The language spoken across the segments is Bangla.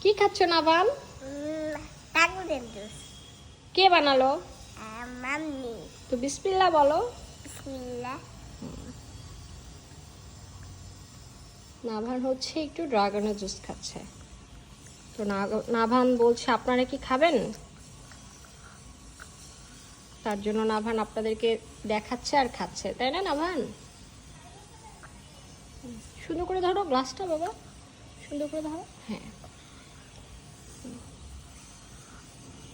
কি খাচ্ছ নাভান? টাকুরের জুস। কে বানালো? মাম্মি। তো বিসমিল্লাহ বলো। বিসমিল্লাহ। নাভান হচ্ছে একটু ড্রাগনের জুস খাচ্ছে। তো নাভান বলছে আপনারা কি খাবেন? তার জন্য নাভান আপনাদেরকে দেখাচ্ছে আর খাচ্ছে, তাই না নাভান? সুন্দর করে ধরো গ্লাসটা বাবা, সুন্দর করে ধরো। হ্যাঁ,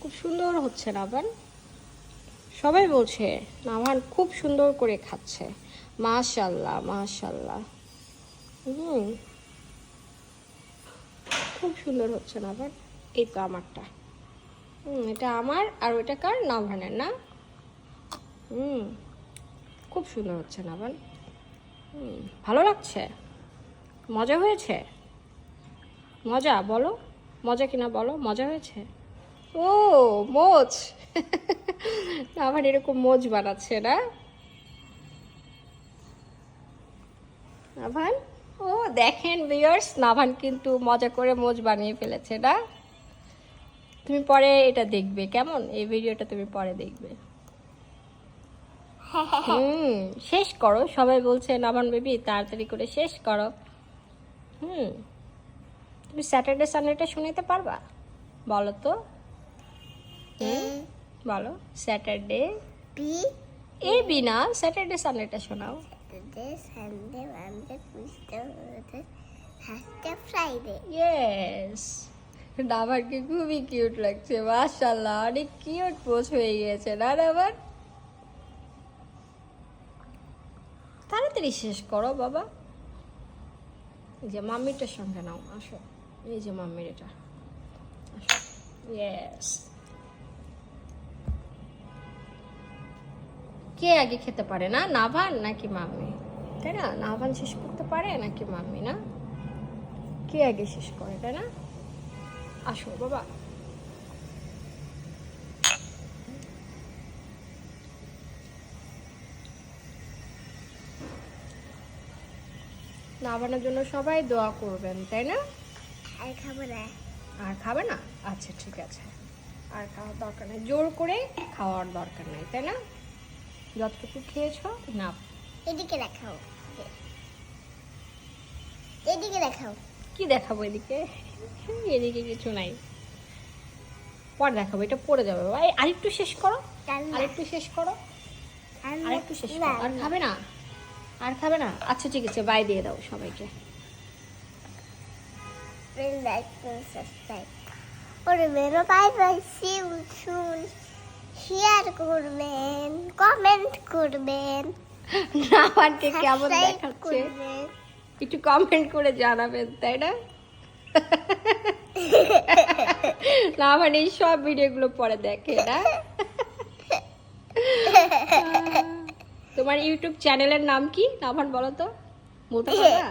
খুব সুন্দর হচ্ছে নাভান। সবাই বলছে নাভান খুব সুন্দর করে খাচ্ছে। মাশাআল্লাহ মাশাআল্লাহ। খুব সুন্দর হচ্ছে নাভান। এই তো আমারটা। এটা আমার, আর ওইটা কার? নাভানের না? খুব সুন্দর হচ্ছে নাভান। ভালো লাগছে? মজা হয়েছে? মজা বলো, মজা কিনা বলো, মজা হয়েছে? ও মোজ। নাভান এরকম মোজ বানাচ্ছে না নাভান? ও দেখেন ভিউয়ার্স, নাভান কিন্তু মজা করে মোজ বানিয়ে ফেলেছে না? তুমি পরে এটা দেখবে কেমন, এই ভিডিওটা তুমি পরে দেখবে। শেষ করো, সবাই বলছে নাভান বেবি তাড়াতাড়ি করে শেষ করো। তুমি স্যাটারডে সানডেটা শুনাইতে পারবা? বলো তো। বলো স্যাটারডে বি এ বি না, স্যাটারডে সানডেটা শোনাও। Saturday Sunday Monday Tuesday Wednesday Thursday Friday. Yes, নাভানকে খুবই কিউট লাগছে। মাশাআল্লাহ, অনেক কিউট পোজ হয়ে গিয়েছে না নাভান? তাড়াতাড়ি শেষ করো বাবা। এই যে মাম্মিটার সঙ্গে নাও, আসো। এই যে মাম্মির এটা, আসো। ইয়েস। কে আগে খেতে পারে না, নাভান নাকি মাম্মি? তাই না? নাভান শেষ করতে পারে নাকি মাম্মি? না, কে আগে শেষ করে, তাই না? আসো বাবা। নাভানের জন্য সবাই দোয়া করবেন, তাই না? আর খাবো না। আর খাবে না? আচ্ছা ঠিক আছে, আর খাওয়ার দরকার নেই, জোর করে খাওয়ার দরকার নেই, তাই না? যতটুকু খেয়েছো না। এদিকে দেখাও, এদিকে দেখাও। কি দেখাবো এদিকে? এদিকে কিছু নাই, পর দেখাবো, এটা পড়ে যাবে বাবা। আরেকটু শেষ করো, আরেকটু শেষ করো, আরেকটু শেষ করো। আর খাবে না? আর খাবে না? আচ্ছা ঠিক আছে, বাই দিয়ে দাও সবাইকে। লাইক সাবস্ক্রাইব করবেন, bye bye, see you soon. Share করবেন, কমেন্ট করবেন, নাভানকে কেমন সাবস্ক্রাইব দেখাচ্ছে করবেন। একটু কমেন্ট করে জানাবেন, তাই না? নাভান এই সব ভিডিওগুলো পরে দেখে না? তোমার ইউটিউব চ্যানেলের নাম কি নাভান বলো তো? বলতে পারবা?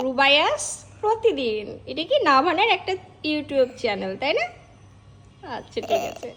রুবায়াস প্রতিদিন, এটা কি নাভানের একটা ইউটিউব চ্যানেল, তাই না? আচ্ছা ঠিক আছে।